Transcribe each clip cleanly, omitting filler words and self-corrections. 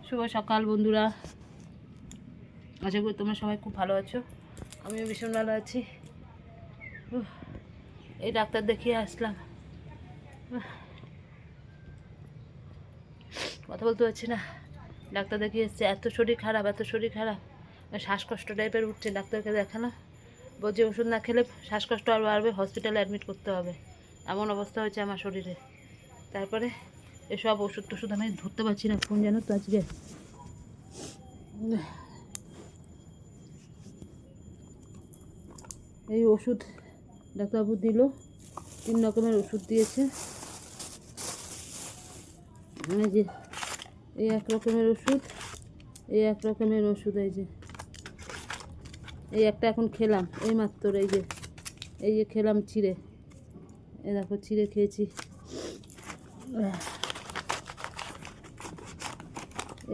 শুভ সকাল বন্ধুরা, আশা করি তোমরা সবাই খুব ভালো আছো। আমিও ভীষণ ভালো আছি। এই ডাক্তার দেখিয়ে আসলাম, কথা বলতে পারছি না। ডাক্তার দেখিয়ে এসছে, এত শরীর খারাপ, শ্বাসকষ্ট টাইপের উঠছে। ডাক্তারকে দেখানো, বলছে ওষুধ না খেলে শ্বাসকষ্ট আর বাড়বে, হসপিটালে অ্যাডমিট করতে হবে। এমন অবস্থা হয়েছে আমার শরীরে। তারপরে এসব ওষুধ টষুধ আমি ধরতে পারছি না। ফোন জানো তো আজকে এই ওষুধ ডাক্তারবাবু দিল, 3 রকমের ওষুধ দিয়েছে। এই যে এই 1 রকমের ওষুধ, এই 1 রকমের ওষুধ, এই একটা এখন খেলাম এই মাত্র। এই যে খেলাম চিড়ে, এই দেখো চিড়ে খেয়েছি।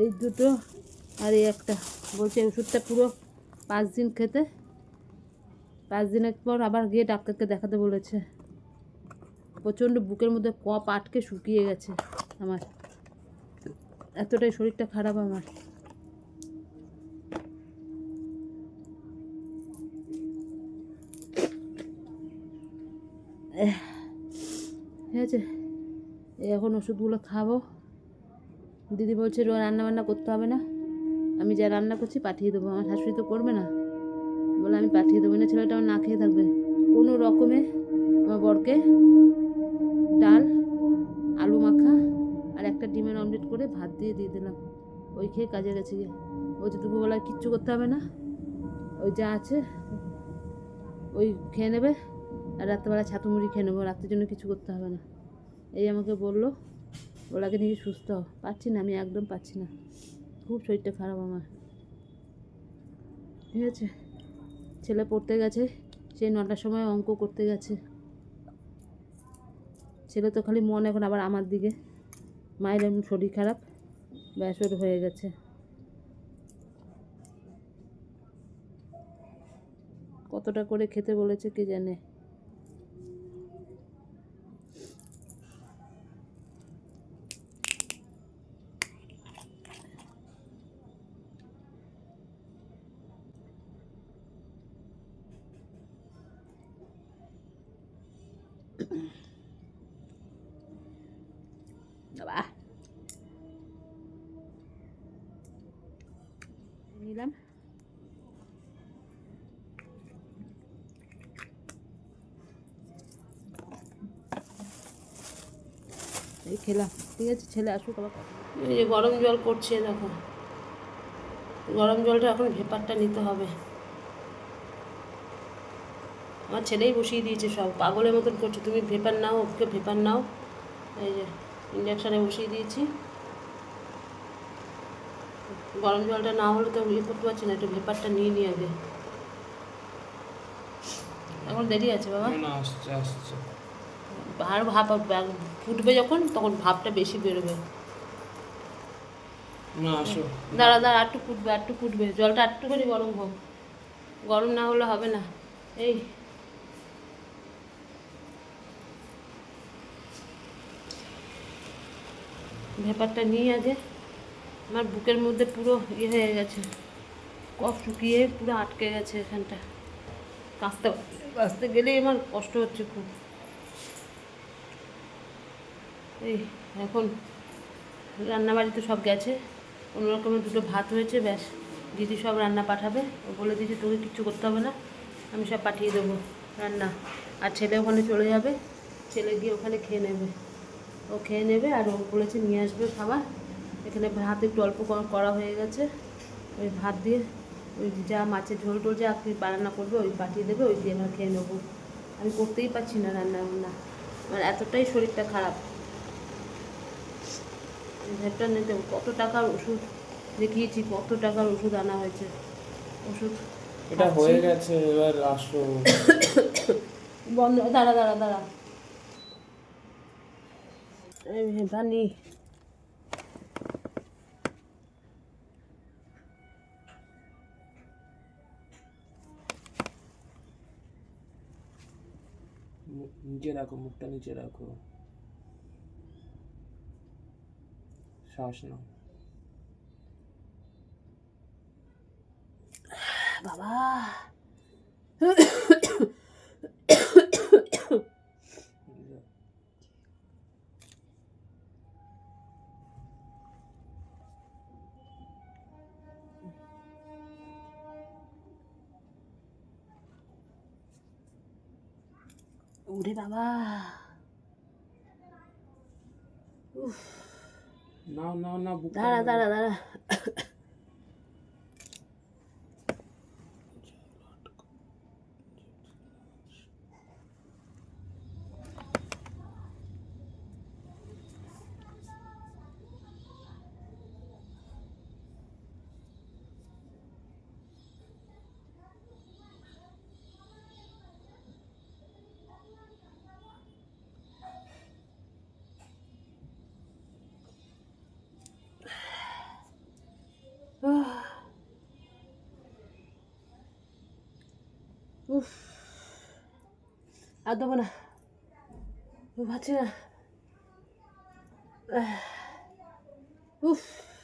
এই দুটো আর এই একটা। বলছে ওষুধটা পুরো 5 দিন খেতে, 5 দিনের পর আবার গিয়ে ডাক্তারকে দেখাতে বলেছে। প্রচণ্ড বুকের মধ্যে কপ আটকে শুকিয়ে গেছে আমার, এতটাই শরীরটা খারাপ আমার। ঠিক আছে, এখন ওষুধগুলো খাবো। দিদি বলছে রান্না বান্না করতে হবে না, আমি যা রান্না করছি পাঠিয়ে দেবো। আমার শাশুড়ি তো করবে না, বলে আমি পাঠিয়ে দেবো। না ছেলেটা আমার না খেয়ে থাকবে। কোনো রকমে আমার বরকে ডাল, আলু মাখা আর একটা ডিমের অমলেট করে ভাত দিয়ে দিলাম। ওই খেয়ে কাজে গেছে গিয়ে। বলছে দুপুরবেলায় কিচ্ছু করতে হবে না, ওই যা আছে ওই খেয়ে নেবে, আর রাত্রেবেলা ছাতু মুড়ি খেয়ে নেবো, রাত্রের জন্য কিছু করতে হবে না। এই আমাকে বললো। ওলাকে নিয়ে সুস্থ পাচ্ছি না, আমি একদম পাচ্ছি না, খুব শরীরটা খারাপ আমার। ঠিক আছে, ছেলে পড়তে গেছে, সেই 9টার সময় অঙ্ক করতে গেছে। ছেলে তো খালি মন এখন আবার আমার দিকে। মায়ের এমন শরীর খারাপ, ব্যাস ওর হয়ে গেছে। কতটা করে খেতে বলেছে কে জানে। বাবা নিলাম, এই খেলাম। ঠিক আছে, ছেলে আসুক আবার। এই যে গরম জল করছে দেখো, গরম জলটা এখন ভেপারটা নিতে হবে। আমার ছেলেই বসিয়ে দিয়েছে সব, পাগলের মতন করছে। তুমি ভেপার নাও, ওকে ভেপার নাও। এই যে ইন্ডাকশানে বসিয়ে দিয়েছি। গরম জলটা না হলে তো করতে পারছি না, একটু ভেপারটা নিয়ে আগে। এখন দেরি আছে বাবা, আসছে। আর ভাপ ফুটবে যখন, তখন ভাপটা বেশি বেরোবে। দাঁড়া একটু ফুটবে, জলটা একটুখানি গরম হোক, গরম না হলে হবে না। এই ভেপারটা নিয়ে আগে। আমার বুকের মধ্যে পুরো হয়ে গেছে, কফ শুকিয়ে পুরো আটকে গেছে এখানটা। কাঁচতে গেলেই আমার কষ্ট হচ্ছে খুব। এই এখন রান্নাবাড়িতে সব গেছে, কোনো রকমের 2টো ভাত হয়েছে, ব্যাস। দিদি সব রান্না পাঠাবে, ও বলে দিয়েছে তোকে কিচ্ছু করতে হবে না, আমি সব পাঠিয়ে দেবো রান্না। আর ছেলে ওখানে চলে যাবে, ছেলে গিয়ে ওখানে খেয়ে নেবে, ও খেয়ে নেবে। আর ও বলেছে নিয়ে আসবে খাবার। এখানে ভাত একটু অল্প করা হয়ে গেছে, ওই ভাত দিয়ে ওই যা মাছের ঝোল টোল যা রান্না করবে ওই পাঠিয়ে দেবে, ওই দিয়ে আমরা খেয়ে নেবো। আমি করতেই পারছি না রান্না বান্না, আমার এতটাই শরীরটা খারাপ। ভেতটা নিতে কত টাকার ওষুধ দেখিয়েছি, কত টাকার ওষুধ আনা হয়েছে। ওষুধ এটা হয়ে গেছে, এবার আসো। বন্ধ, দাঁড়া ভানি। নিচে রাখো, মুখটা নিচে রাখো, শ্বাস নাও। বাবা ওরে বাবা উফ নাও নাও না বুক দাঁড়া দাঁড়া দাঁড়া উফ আর দেবো না পাচ্ছি না উফ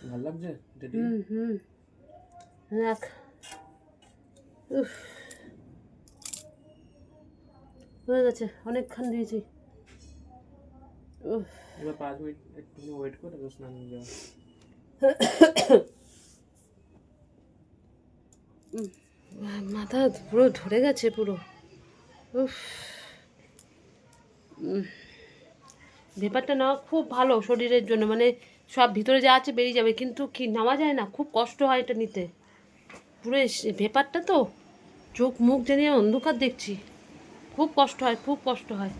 ভালো লাগছে দিদি? হুম রাখ উফ হয়ে গেছে অনেকক্ষণ দিয়েছি উফ এবার 5 মিনিট একটু ওয়েট করে তারপর স্নান যাও। মাথা পুরো ধরে গেছে পুরো উফ ব্যাপারটা না খুব ভালো শরীরের জন্য, মানে সব ভিতরে যা আছে বেরিয়ে যাবে, কিন্তু কি নেওয়া যায় না, খুব কষ্ট হয় এটা নিতে। পুরো ব্যাপারটা তো চোখ মুখ জানিয়ে অন্ধকার দেখছি, খুব কষ্ট হয়, খুব কষ্ট হয়।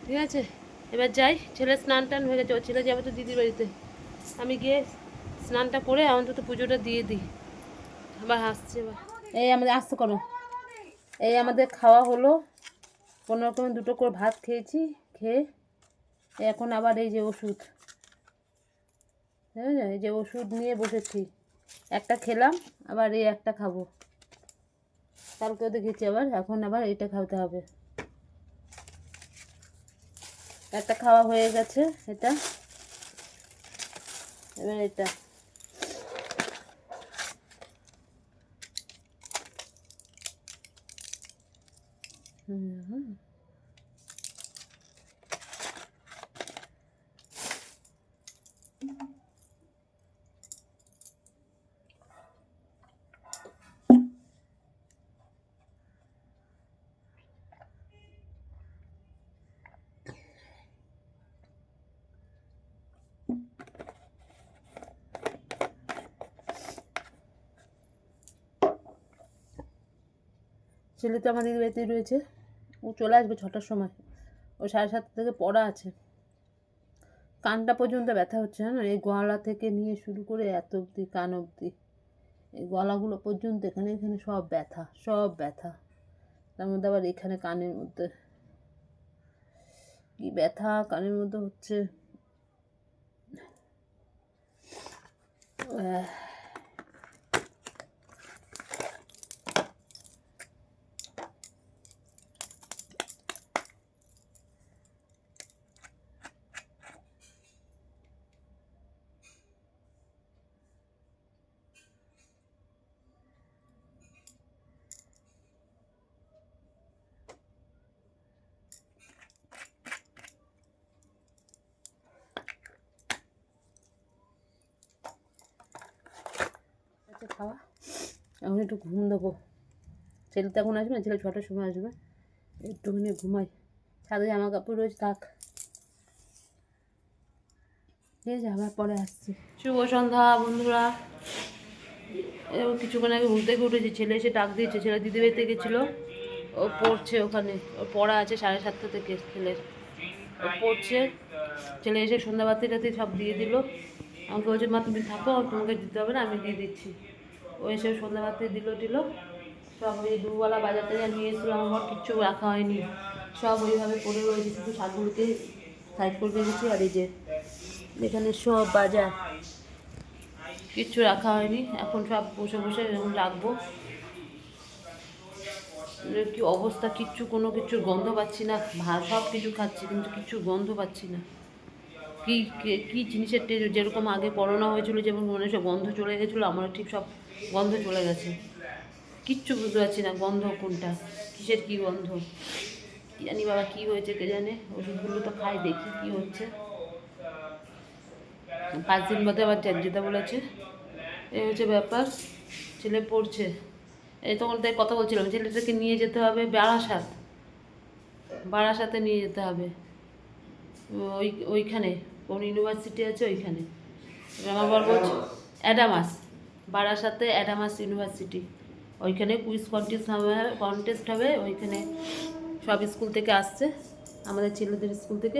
ঠিক আছে এবার যাই, ছেলে স্নান টান হয়ে গেছে, ও ছেলে যাবে তো দিদির বাড়িতে, আমি গিয়ে স্নানটা করে অন্তত পুজোটা দিয়ে দিই। আবার আসছে এবার এই আমাদের আসতে করো, এই আমাদের খাওয়া হলো, কোনো রকম 2টো করে ভাত খেয়েছি, খেয়ে এখন আবার এই যে ওষুধ, এই যে ওষুধ নিয়ে বসেছি, একটা খেলাম আবার এই একটা খাবো, কালকেও দেখেছি আবার, এখন আবার এইটা খাওয়াতে হবে। একটা খাওয়া হয়ে গেছে এটা, এবার এটা হুম ছেলে তো আমার দিদি বাড়িতেই রয়েছে, ও চলে আসবে 6টার সময়, ও 7:30 থেকে পড়া আছে। কানটা পর্যন্ত ব্যথা হচ্ছে, হ্যাঁ এই গলা থেকে নিয়ে শুরু করে এত অবধি কান অবধি, এই গলাগুলো পর্যন্ত এখানে এখানে সব ব্যথা, সব ব্যথা, তার মধ্যে আবার এখানে কানের মধ্যে কি ব্যথা, কানের মধ্যে হচ্ছে। খাওয়া এখন একটু ঘুম দেবো, ছেলে তো এখন আসবে না, ছেলে 6টার সময় আসবে, একটুখানি ঘুমাই, ছাদে জামা কাপড় রয়েছে থাক, ঠিক আছে আবার পরে আসছি। শুভ সন্ধ্যা বন্ধুরা, এবার কিছুক্ষণ আগে ঘুম থেকে উঠেছি, ছেলে এসে ডাক দিয়েছে, ছেলে দিদি বাড়িতে গেছিলো, ও পড়ছে ওখানে, ও পড়া আছে 7:30 থেকে ছেলের, ও পড়ছে, ছেলে এসে সন্ধ্যাবাতি টাতি সব দিয়ে দিল, আমাকে বলছে মা তুমি থাকো, তোমাকে দিতে হবে না, আমি দিয়ে দিচ্ছি। ও এসে সন্ধ্যাবাতি দিল সব, ওই দুবেলা বাজার টাজার নিয়ে এসেছিল, আমার ঘর কিচ্ছু রাখা হয়নি, সব ওইভাবে পড়ে রয়েছে, শুধু শাকগুলোকে সাইড করে রেখেছি, আর এই যে এখানে সব বাজার, কিচ্ছু রাখা হয়নি, এখন সব বসে বসে এরকম রাখবো। কি অবস্থা, কিচ্ছু কোনো কিছুর গন্ধ পাচ্ছি না, সব কিছু খাচ্ছি কিন্তু কিচ্ছু গন্ধ পাচ্ছি না, কি কি জিনিসের টেস্ট, যেরকম আগে করোনা হয়েছিল যেমন মনে সব গন্ধ চলে গেছিলো, আমার ঠিক সব গন্ধ চলে গেছে। কিচ্ছু বুঝতে পারছি না গন্ধ কোনটা, কিসের কি গন্ধ, কি জানি বাবা কি হয়েছে কে জানে। ওষুধগুলো তো খাই, দেখি কি হচ্ছে। 5 দিন বাদে আবার যেতে বলেছে। এই হচ্ছে ব্যাপার। ছেলে পড়ছে, এই তখন তাই কথা বলছিলাম, ছেলেটাকে নিয়ে যেতে হবে বারাসাতে নিয়ে যেতে হবে। ওইখানে কোন ইউনিভার্সিটি আছে ওইখানে। এবার আমার বর বলছে অ্যাডামাস, বারাসাতে অ্যাডামাস ইউনিভার্সিটি, ওইখানে কুইজ কন্টেস্ট হবে। ওইখানে সব স্কুল থেকে আসছে, আমাদের ছেলেদের স্কুল থেকে,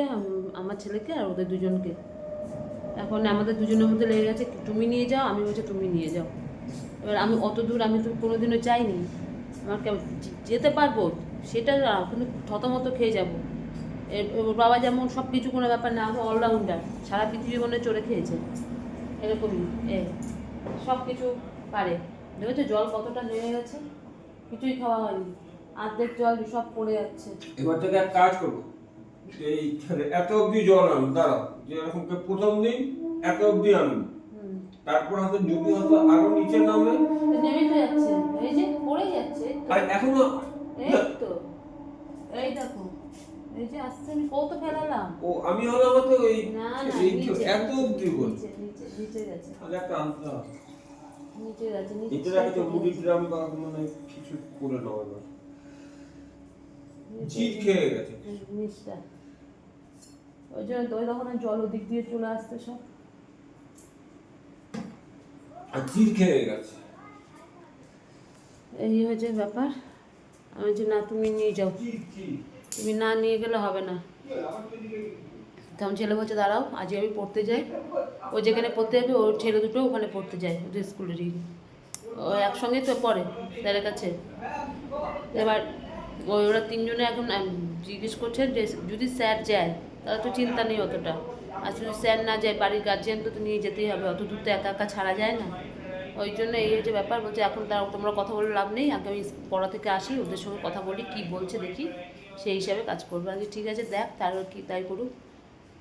আমার ছেলেকে আর ওদের দুজনকে। এখন আমাদের দুজনের মধ্যে লেগে গেছে, তুমি নিয়ে যাও, আমি বলছি তুমি নিয়ে যাও। এবার আমি অত দূর আমি তো কোনোদিনও যাইনি, আমার যেতে পারবো সেটা না, কিন্তু থতমত খেয়ে যাবো। ওর বাবা যেমন সব কিছু কোনো ব্যাপার না, আমি অলরাউন্ডার, সারা পৃথিবী মনে চড়ে খেয়েছে এরকমই। সব কিছু পারে। দেখেছো জল কতটা নেমে গেছে, কিছুই খাওয়া হয়নি, অর্ধেক জল সব পড়ে যাচ্ছে। এবার থেকে এক কাজ করবো, এই এত অবধি জল আনবো, দাঁড়াও, যেরকম প্রথম দিন এত অবধি আনবো, তারপর হয়তো যদি হয়তো আরো নিচে নামে, নেমে তো যাচ্ছে, এই যে পড়ে যাচ্ছে, আর এখনো এই তো, এই দেখো, এই যে আসছে, আমি কত ফেলালাম। ও আমি হলো হয়তো এই না না, এই নিচে, এত অবধি বল, নিচে গেছে, তাহলে একটা আনতে হবে। নিচে গেছে, নিচে রাখতে মুড়ি ড্রাম বা মানে কিছু করে নেওয়া না, জিট খেয়ে গেছে নিচটা। ওই জন্য তো ওই তখন জল ওদিক দিয়ে চলে আসতে সব, আর জিট খেয়ে গেছে। এই হয়েছে ব্যাপার। আমি যে না তুমি নিয়ে যাও, তুমি না নিয়ে গেলে হবে না। তখন ছেলে বলছে দাঁড়াও, আজকে আমি পড়তে যাই। ও যেখানে পড়তে যাবে ওর ছেলে দুটো ওখানে পড়তে যায়, ওদের স্কুলেরই, ও একসঙ্গে তো পড়ে স্যারের কাছে। এবার ওরা তিনজনে এখন জিজ্ঞেস করছেন যে যদি স্যার যায় তাহলে তো চিন্তা নেই অতটা, আর যদি স্যার না যায় বাড়ির গার্জিয়ান তো নিয়ে যেতেই হবে, অত দূর তো একা একা ছাড়া যায় না। ওই জন্য এই হচ্ছে ব্যাপার। বলছে এখন তোমরা কথা বলে লাভ নেই, আগে আমি পড়া থেকে আসি, ওদের সঙ্গে কথা বলি, কী বলছে দেখি, সেই হিসাবে কাজ করবো। আগে ঠিক আছে দেখ, তার কি তাই করুক।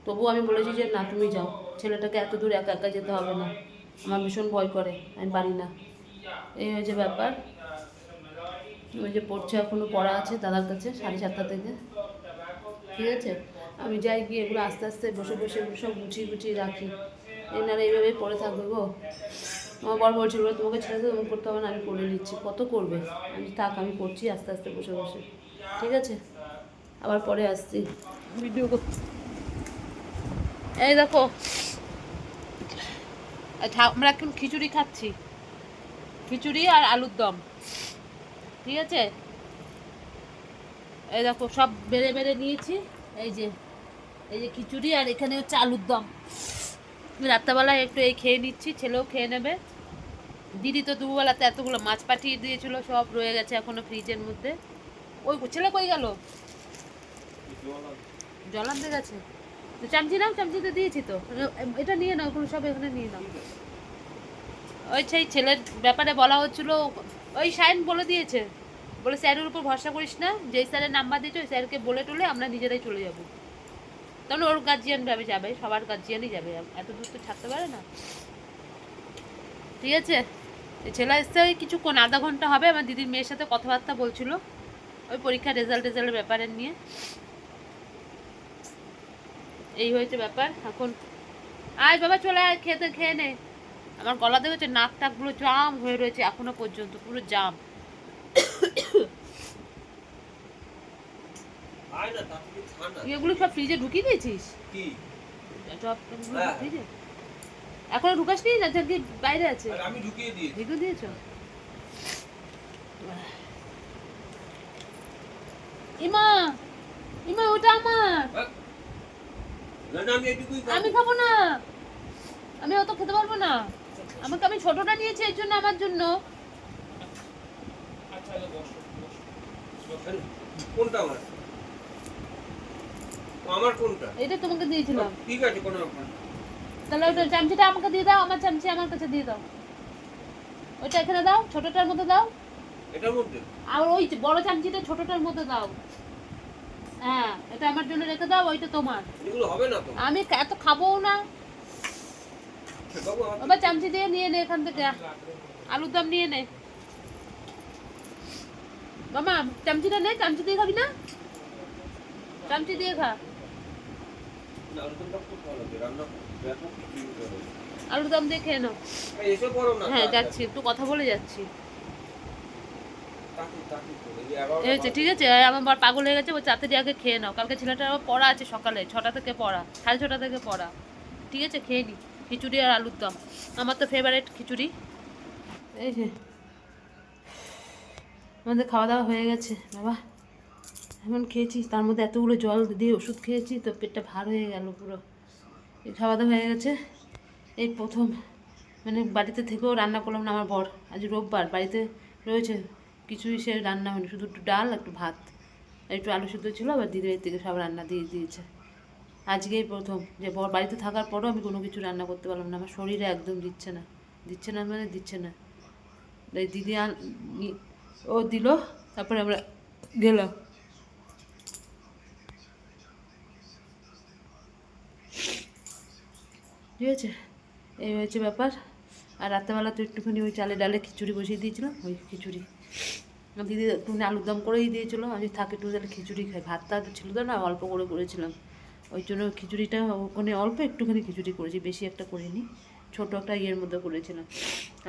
তবুও আমি বলেছি যে না তুমি যাও, ছেলেটাকে এত দূর একা একা যেতে হবে না, আমার ভীষণ ভয় করে, আমি পারি না। এই হয়েছে ব্যাপার। ওই যে পড়ছে, এখনও পড়া আছে দাদার কাছে 7:30 থেকে, ঠিক আছে। আমি যাই গিয়ে এগুলো আস্তে আস্তে বসে বসে সব গুছিয়ে রাখি, এনারা এইভাবেই পড়ে থাকবে গো। আমার বর বলছিল তোমাকে ছেড়ে দেবো, তুমি করতে হবে না, আমি করে নিচ্ছি, কত করবে। আমি থাক, আমি করছি আস্তে আস্তে বসে বসে, ঠিক আছে। আবার পরে আসছি ভিডিও করতে। এই দেখো আমরা এখন খিচুড়ি খাচ্ছি, খিচুড়ি আর আলুর দম, ঠিক আছে। এই দেখো সব বেড়ে বেড়ে নিয়েছি, এই যে খিচুড়ি, আর এখানে হচ্ছে আলুর দম। রাত্রেবেলায় একটু এই খেয়ে নিচ্ছি, ছেলেও খেয়ে নেবে। দিদি তো দুবেলাতে এতগুলো মাছ পাঠিয়ে দিয়েছিল, সব রয়ে গেছে এখনো ফ্রিজের মধ্যে। ওই ছেলে কই গেল, জল আনতে গেছে। তো চামচি নাও, চামচিতে দিয়েছি তো, এটা নিয়ে নাও, ওগুলো সব এখানে নিয়ে নাও। ওই সেই ছেলের ব্যাপারে বলা হচ্ছিল, ওই শাইন বলে দিয়েছে, বলে স্যারের উপর ভরসা করিস না, যেই স্যারের নাম্বার দিয়েছে ওই স্যারকে বলে টলে আমরা নিজেরাই চলে যাবো। তাহলে ওর গার্জিয়ান ভাবে যাবে, সবার গার্জিয়ানই যাবে, এত দূর তো ছাড়তে পারে না, ঠিক আছে। ছেলে এসছে ওই কিছুক্ষণ, আধা ঘন্টা হবে, আমার দিদির মেয়ের সাথে কথাবার্তা বলছিল ওই পরীক্ষার রেজাল্টের ব্যাপারে নিয়ে। এই হয়েছে ব্যাপার। এখন আয় বাবা চলে আয়, খেয়ে নে। আমার গলা দেখেছে, নাক টাকগুলো জাম হয়ে রয়েছে এখনো পর্যন্ত, পুরো জাম। এগুলো সব ফ্রিজে ঢুকিয়ে দিয়েছিস? ফ্রিজে এখনো ঢুকাসনি না, কি বাইরে আছে? আমি ঢুকিয়ে দিয়েছো? ইমা ওটা আমার, আমি খাবো না, আমি অত খেতে পারবো না। আমি ছোটটা নিয়েছি এর জন্য, আমার জন্য। কোনটা আমার কোনটা? এটা তোমাকে দিয়েছিলাম। ঠিক আছে, কোনো ব্যাপার না। তাহলে ওটা চামচিটা আমাকে দিয়ে দাও, আমার চামচি আমার কাছে দিয়ে দাও। ওইটা এখানে দাও, ছোটটার মধ্যে দাও, এটার মধ্যে। আর ওই বড় চামচিটা ছোটটার মধ্যে দাও। হ্যাঁ, এটা আমার জন্য রেখে দাও, ওইটা তোমার। এগুলো হবে না তো, আমি এত খাবোও না। বাবা চামচি দিয়ে নিয়ে নে এখান থেকে, আলুর দম নিয়ে নে। মামা চামচিটা নে, চামচি দিয়ে খাবি না? চামচি দিয়ে খা। আলুর দম দিয়ে খেয়ে নাও। এসে পড়ো না। হ্যাঁ যাচ্ছি, একটু কথা বলে যাচ্ছি। এই হচ্ছে, ঠিক আছে। আমার বর পাগল হয়ে গেছে, ও চাতে আগে খেয়ে নাও। কালকে ছেলেটার আবার পড়া আছে সকালে 6টা থেকে পড়া, 6:30 থেকে পড়া। ঠিক আছে, খেয়ে নি খিচুড়ি আর আলুর দম, আমার তো ফেভারিট খিচুড়ি। এই যে আমাদের খাওয়া দাওয়া হয়ে গেছে বাবা, এখন খেয়েছি, তার মধ্যে এতগুলো জল দিয়ে ওষুধ খেয়েছি তো পেটটা ভার হয়ে গেল পুরো। এই খাওয়া দাওয়া হয়ে গেছে, এই প্রথম মানে বাড়িতে থেকেও রান্না করলাম না। আমার বর আজ রোববার বাড়িতে রয়েছে, কিছুই সে রান্না হয়নি, শুধু একটু ডাল একটু ভাত আর একটু আলু সিদ্ধ ছিল, আবার দিদির থেকে সব রান্না দিয়ে দিয়েছে। আজকেই প্রথম যে বর বাড়িতে থাকার পরও আমি কোনো কিছু রান্না করতে পারলাম না, আমার শরীরে একদম দিচ্ছে না, দিচ্ছে না মানে দিচ্ছে না। তাই দিদি ও দিল, তারপরে আমরা গেলাম। ঠিক আছে, এই হয়েছে ব্যাপার। আর রাত্রেবেলা তো একটুখানি ওই চালে ডালে খিচুড়ি বসিয়ে দিয়েছিলাম, ওই খিচুড়ি দিদি একটুখানি আলুর দম করেই দিয়েছিলো। আমি থাকে একটু তাহলে খিচুড়ি খাই, ভাতটা ছিল তো না, অল্প করে করেছিলাম, ওই জন্য খিচুড়িটা ওখানে অল্প একটুখানি খিচুড়ি করেছি, বেশি একটা করিনি, ছোটো একটা ইয়ের মধ্যে করেছিলাম।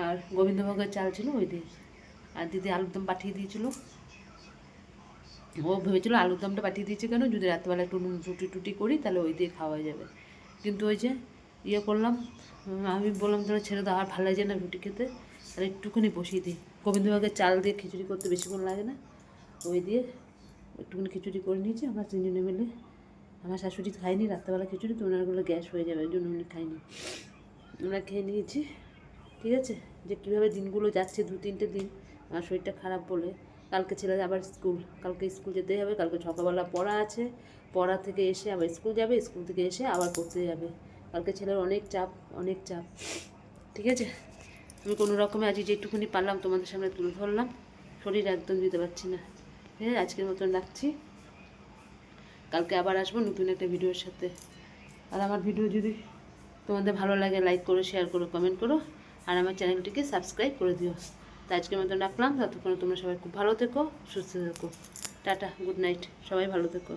আর গোবিন্দভোগের চাল ছিল ওই দিয়ে, আর দিদি আলুর দম পাঠিয়ে দিয়েছিলো। ও ভেবেছিলো আলুর দমটা পাঠিয়ে দিয়েছে কেন, যদি রাত্রেবেলা একটু রুটি টুটি করি তাহলে ওই দিয়ে খাওয়া যাবে। কিন্তু ওই যে ইয়ে করলাম, আমি বললাম তাহলে ছেড়ে দাও, আর ভালো লাগে না রুটি খেতে, তাহলে একটুখানি বসিয়ে দিই। গোবিন্দভোগের চাল দিয়ে খিচুড়ি করতে বেশিক্ষণ লাগে না, ওই দিয়ে একটুখানি খিচুড়ি করে নিয়েছি আমরা তিনজনে মিলে। আমার শাশুড়ি খাইনি রাত্রেবেলা খিচুড়ি, তো ওনারগুলো গ্যাস হয়ে যাবে, ওই জন্য উনি খাইনি, আমরা খেয়ে নিয়েছি। ঠিক আছে, যে কীভাবে দিনগুলো যাচ্ছে 2-3টে দিন আমার শরীরটা খারাপ বলে। কালকে ছেলে আবার স্কুল, কালকে স্কুল যেতেই হবে, কালকে সকালবেলা পড়া আছে, পড়া থেকে এসে আবার স্কুল যাবে, স্কুল থেকে এসে আবার পড়তে যাবে। কালকে ছেলের অনেক চাপ, অনেক চাপ। ঠিক আছে, আমি কোনো রকমে আজ যেটুকুনি পারলাম তোমাদের সামনে তুলে ধরলাম, শরীর একদম দিতে পারছি না। ঠিক আছে, আজকের মতন রাখছি, কালকে আবার আসবো নতুন একটা ভিডিওর সাথে। আর আমার ভিডিও যদি তোমাদের ভালো লাগে লাইক করো, শেয়ার করো, কমেন্ট করো, আর আমার চ্যানেলটিকে সাবস্ক্রাইব করে দিও। তো আজকের মতন রাখলাম, ততক্ষণ তোমরা সবাই খুব ভালো থেকো, সুস্থ থেকো। টাটা, গুড নাইট, সবাই ভালো থেকো।